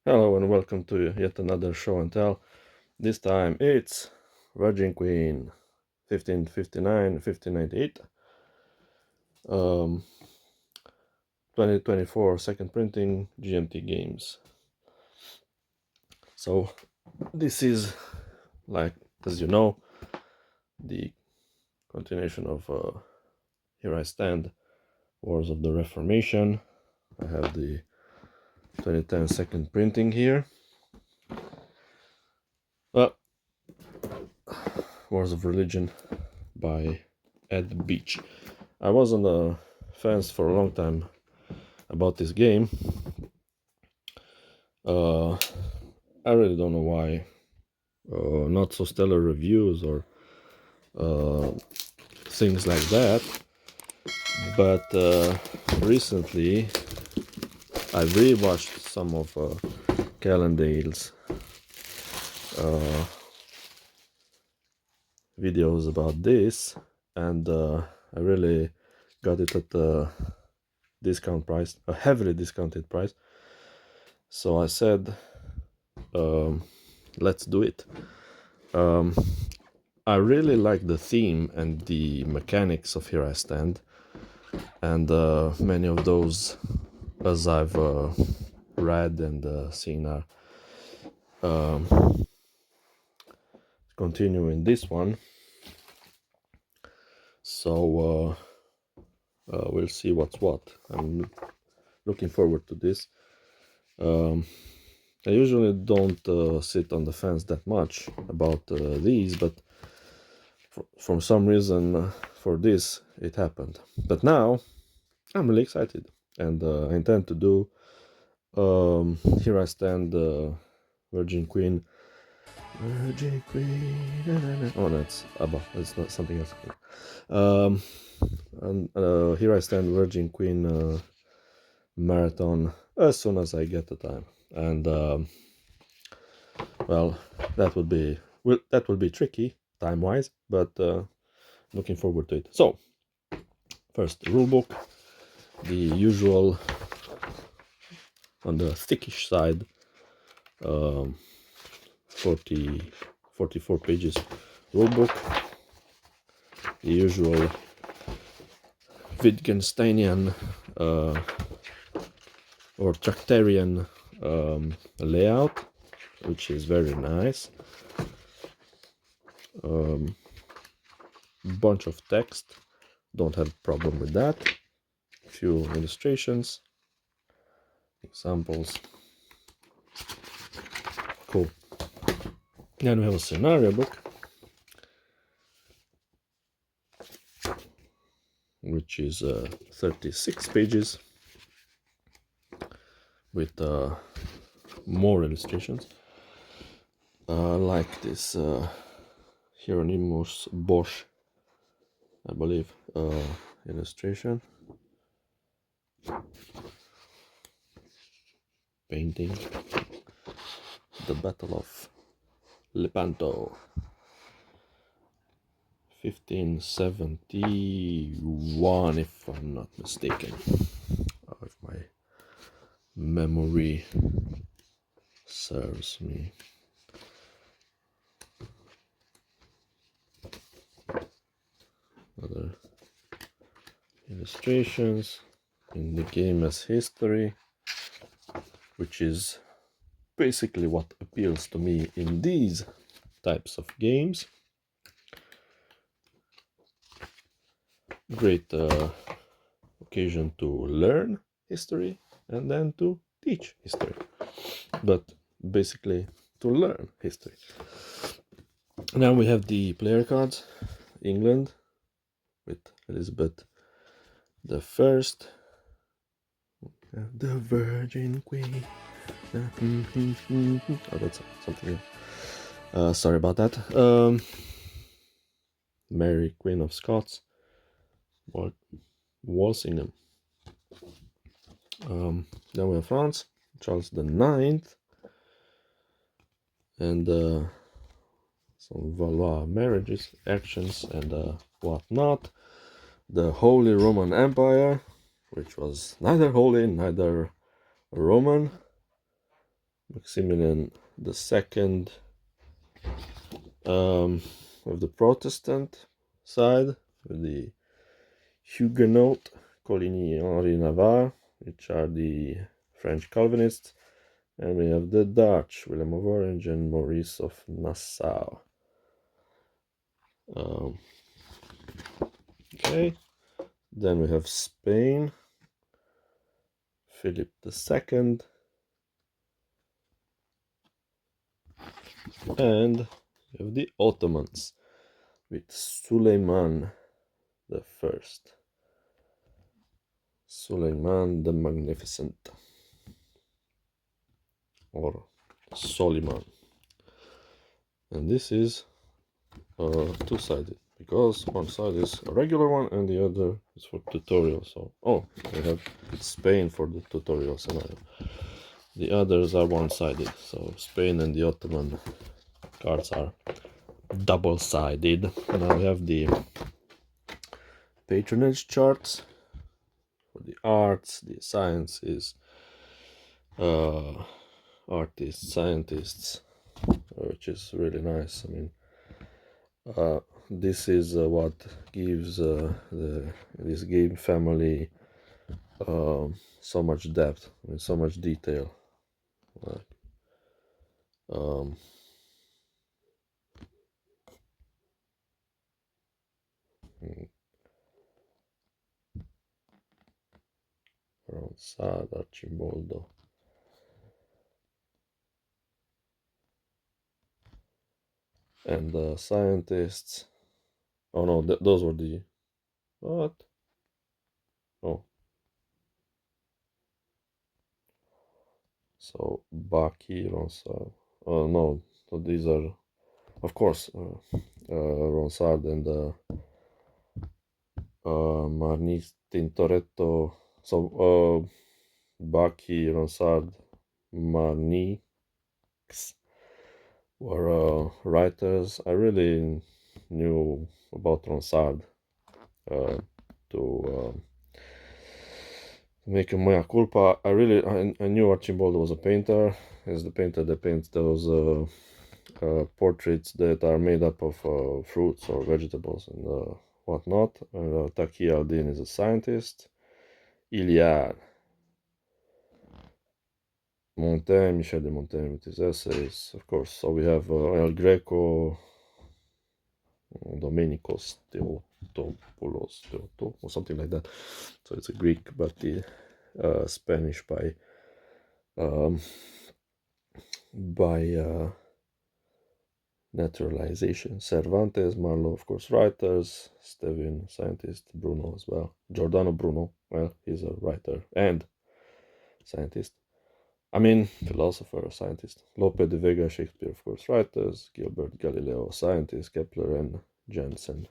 Hello and welcome to yet another show and tell. This time it's Virgin Queen 1559 1598, 2024 second printing, GMT Games. So this is, like, as you know, the continuation of Here I Stand, Wars of the Reformation. I have the 2010 second printing here. Wars of Religion by Ed Beach. I was on the fence for a long time about this game. I really don't know why. Not so stellar reviews or things like that. But recently, I rewatched some of Callendale's videos about this, and I really got it at a discount price, a heavily discounted price. So I said, let's do it. I really like the theme and the mechanics of Here I Stand, and many of those, as I've read and seen, are continuing this one. So we'll see what's what. I'm looking forward to this. I usually don't sit on the fence that much about these, but for some reason, for this, it happened. But now, I'm really excited, and I intend to do Here I Stand, Virgin Queen. Virgin Queen. Oh, no, it's ABBA. It's not something else. And Here I Stand, Virgin Queen marathon as soon as I get the time. And well, that would be tricky time-wise, but looking forward to it. So, first, the rulebook, the usual on the thickish side, 44 pages rulebook, the usual Wittgensteinian or Tractarian layout, which is very nice. Bunch of text, don't have a problem with that. Few illustrations, examples. Cool. Then we have a scenario book, which is 36 pages with more illustrations. Like this Hieronymus Bosch, I believe, illustration. Painting. The Battle of Lepanto. 1571, if I'm not mistaken. If my memory serves me. Other illustrations in the game as history, which is basically what appeals to me in these types of games. Great occasion to learn history and then to teach history, but basically to learn history. Now we have the player cards. England with Elizabeth the First, the Virgin Queen. Oh, that's something else. Sorry about that. Mary, Queen of Scots. Walsingham. Then we have France, Charles the Ninth, and some Valois marriages, actions, and whatnot. The Holy Roman Empire, which was neither holy, neither Roman. Maximilian II of the Protestant side, with the Huguenot Coligny Henri Navarre, which are the French Calvinists, and we have the Dutch William of Orange and Maurice of Nassau. Okay, then we have Spain, Philip II, and we have the Ottomans with Suleiman the First, Suleiman the Magnificent, or Soliman. And this is two-sided, because one side is a regular one and the other is for tutorial. So, we have Spain for the tutorial scenario. The others are one-sided, so Spain and the Ottoman cards are double-sided. Now we have the patronage charts for the arts, the sciences, artists, scientists, which is really nice. I mean, this is what gives this game family so much depth, I mean, so much detail. Ronsard, Archimboldo. And the scientists. Oh no, those were the. What? Oh. So Baki, Ronsard. No, so these are, of course, Ronsard and Marnis Tintoretto. So Baki, Ronsard, Marnix were writers. I really knew about Ronsard to make a mea culpa. I knew Archimboldo was a painter. He's the painter that paints those portraits that are made up of fruits or vegetables and whatnot. Taqi al-Din is a scientist. Iliad, Montaigne, Michel de Montaigne with his essays, of course. So we have El Greco, Domenicos Theotopoulos, or something like that. So it's a Greek, but the Spanish by naturalization. Cervantes, Marlowe, of course, writers. Stevin, scientist. Bruno as well. Giordano Bruno, well, he's a writer and scientist. I mean, philosopher, scientist. Lope de Vega, Shakespeare, of course, writers. Gilbert Galileo, scientist. Kepler and Jensen.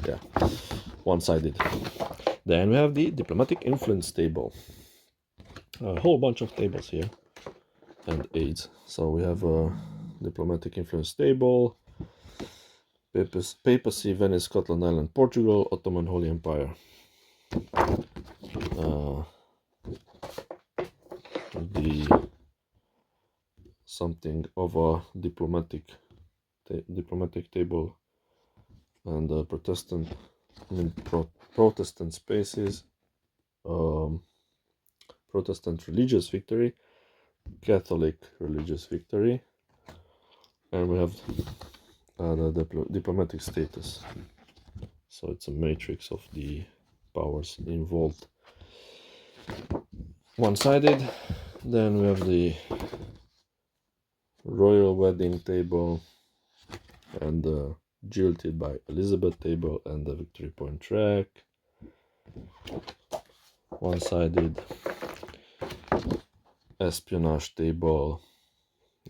Yeah, one-sided. Then we have the diplomatic influence table. A whole bunch of tables here and aids. So we have a diplomatic influence table. Papacy, Venice, Scotland, Ireland, Portugal, Ottoman Holy Empire. Something of a diplomatic table, and Protestant spaces, Protestant religious victory, Catholic religious victory, and we have the diplomatic status. So it's a matrix of the powers involved. One-sided. Then we have the royal wedding table and the jilted by Elizabeth table and the victory point track. One-sided. Espionage table,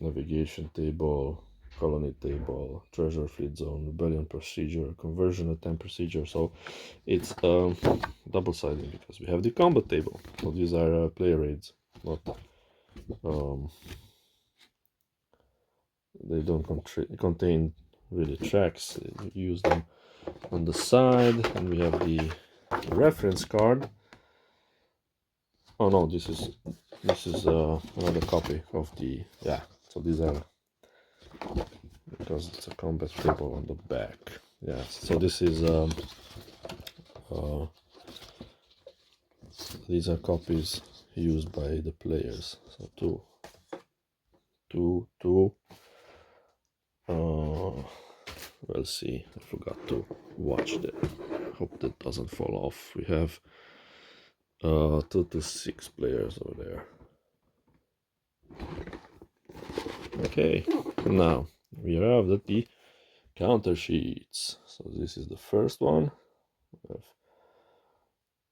navigation table, colony table, treasure fleet zone, rebellion procedure, conversion attempt procedure. So it's double-sided because we have the combat table. So these are player aids, not they don't contain really tracks. You use them on the side, and we have the reference card. Oh no, this is This is another copy of the, yeah, so these are, because it's a combat table on the back. Yeah, so this is uh, these are copies used by the players. So two. We'll see. I forgot to watch that. Hope that doesn't fall off. We have 2 to 6 players over there. Okay, now we have the counter sheets. So this is the first one. We have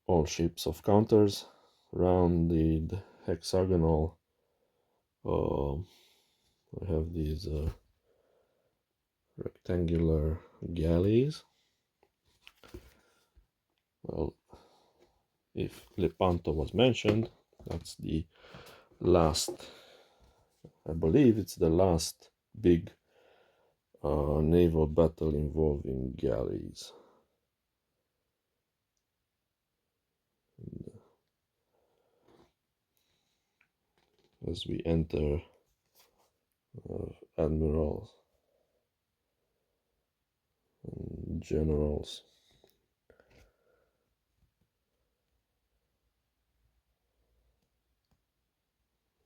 all shapes of counters, rounded, hexagonal. We have these rectangular galleys. Well, if Lepanto was mentioned, that's the last, I believe it's the last big naval battle involving galleys. As we enter admirals and generals.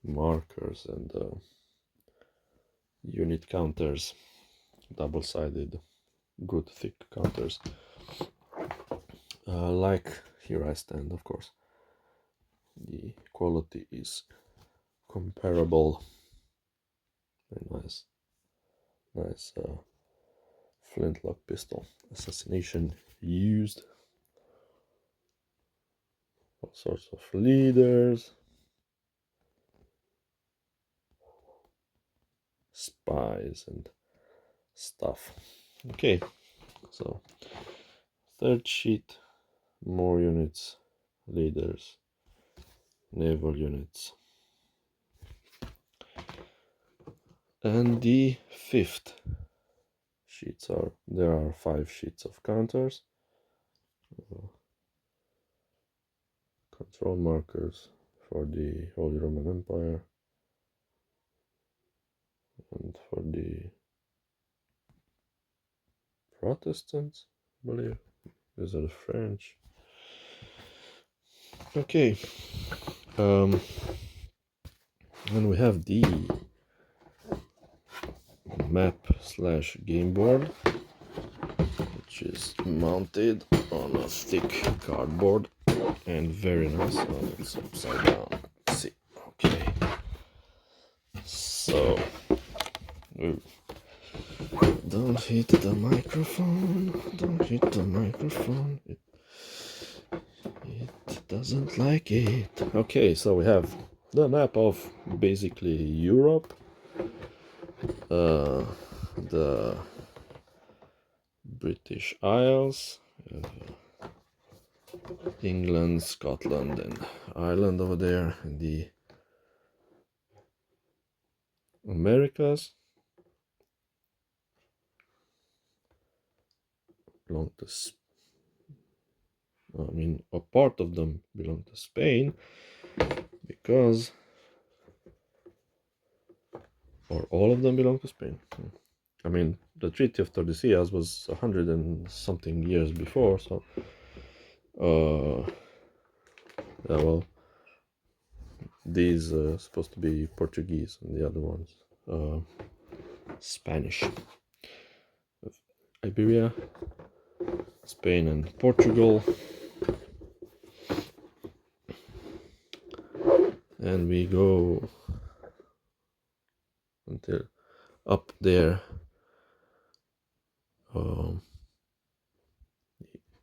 Markers and unit counters, double-sided, good thick counters. Like here I stand, of course. The quality is comparable. Very nice flintlock pistol. Assassination used. All sorts of leaders, spies and stuff. Okay, so third sheet, more units, leaders, naval units. And the fifth sheets there are 5 sheets of counters, control markers for the Holy Roman Empire and for the Protestants, I believe. These are the French. Okay, and we have the map / game board, which is mounted on a thick cardboard and very nice. Oh, it's upside down. Let's see. Okay. So, ooh. Don't hit the microphone. Don't hit the microphone. It doesn't like it. Okay, so we have the map of basically Europe, the British Isles, England, Scotland, and Ireland over there, and the Americas belong to, I mean, a part of them belong to Spain, because, or all of them belong to Spain. I mean, the Treaty of Tordesillas was 100 and something years before, so yeah, well, these are supposed to be Portuguese and the other ones Spanish. Iberia, Spain and Portugal. And we go until up there, the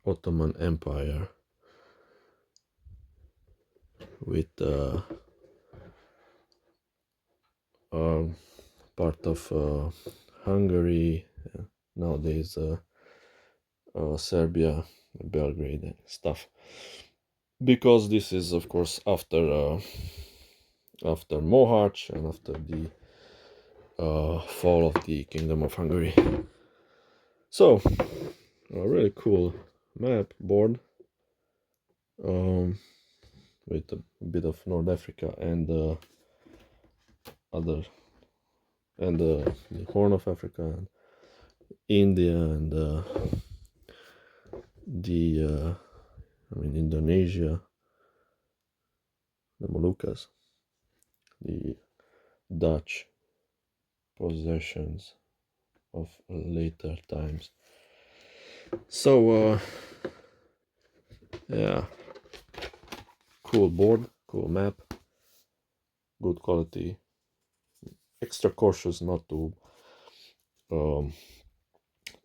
Ottoman Empire with part of Hungary, nowadays Serbia, Belgrade and stuff. Because this is, of course, after Mohács and after the fall of the Kingdom of Hungary. So, a really cool map board. with a bit of North Africa and other and the Horn of Africa, and India, and Indonesia, the Moluccas, the Dutch possessions of later times. So yeah, cool board, cool map, good quality. Extra cautious not to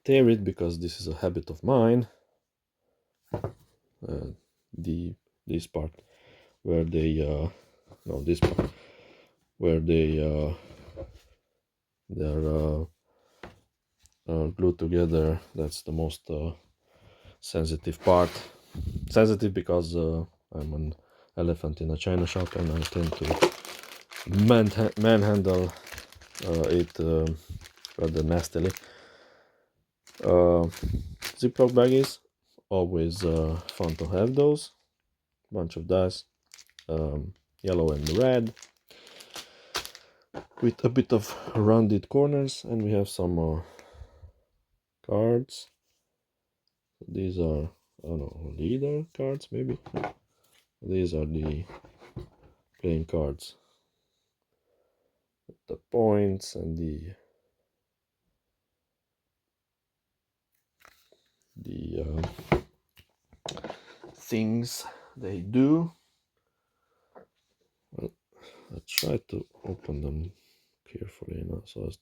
tear it, because this is a habit of mine. This part where they no, this part where they're glued together. That's the most sensitive part. Sensitive because I'm an elephant in a china shop, and I tend to manhandle it rather nastily. Ziploc baggies, always fun to have those. Bunch of dice, yellow and red, with a bit of rounded corners, and we have some cards. These are, I don't know, leader cards maybe. These are the playing cards. The points and the things they do. Well, I try to open them carefully now, so as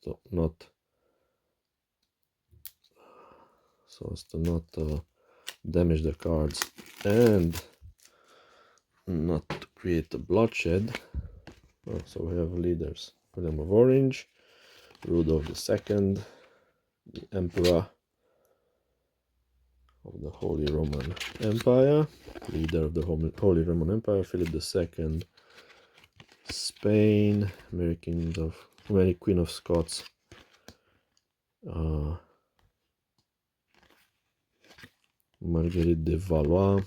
to not damage the cards and not to create a bloodshed. So we have leaders: William of Orange, Rudolph II, the Emperor of the Holy Roman Empire, leader of the Holy Roman Empire, Philip II, Spain, Mary Queen of Scots, Marguerite de Valois,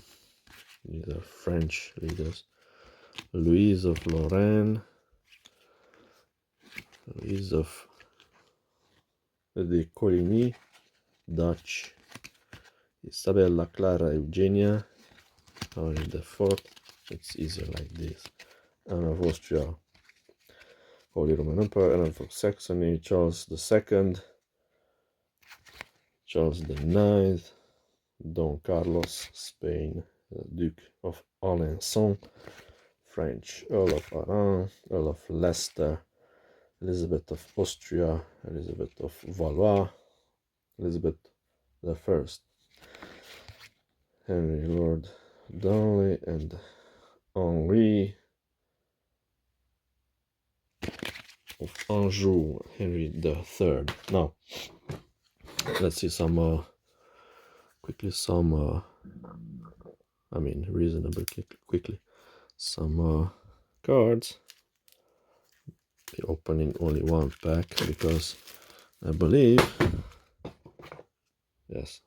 these are French leaders, Louise of Lorraine, Louise of de Coligny, Dutch, Isabella Clara Eugenia, Henry IV, it's easier like this, Anne of Austria, Holy Roman Emperor, Anne of Saxony, Charles II, Charles IX, Don Carlos, Spain, Duke of Alençon, French, Earl of Arran, Earl of Leicester, Elizabeth of Austria, Elizabeth of Valois, Elizabeth I, Henry Lord Darnley, and Henri of Anjou, Henry III. Now, let's see some reasonably quickly, some cards. Be opening only one pack because I believe, yes,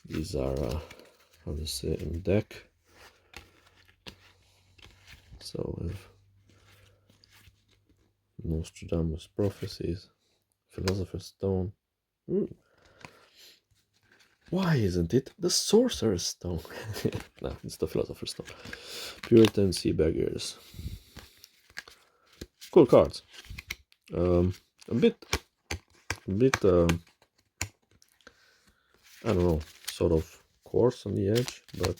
these are on the same deck. So we have Nostradamus Prophecies, Philosopher's Stone. Ooh. Why isn't it the Sorcerer's Stone? No, it's the Philosopher's Stone. Puritan Sea Beggars. Cool cards. A bit I don't know, sort of coarse on the edge, but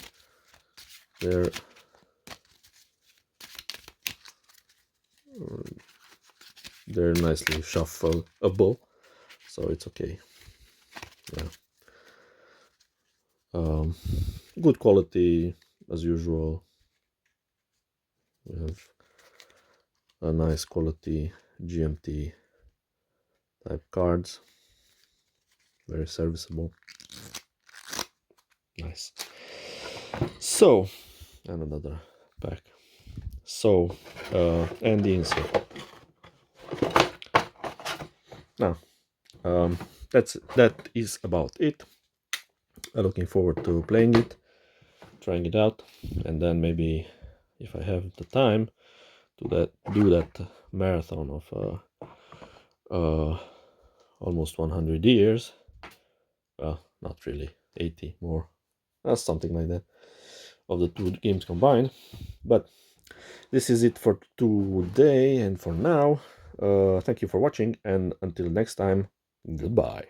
they're nicely shuffleable, so it's okay. Yeah. Good quality as usual. We have a nice quality GMT type cards, very serviceable. Nice. So, and another pack. So, and the insert. Now, that is about it. I'm looking forward to playing it. trying it out, and then maybe if I have the time to do that marathon of almost 100 years. Well, not really, 80 more, something like that, of the two games combined. But this is it for today and for now. Thank you for watching, and until next time, goodbye.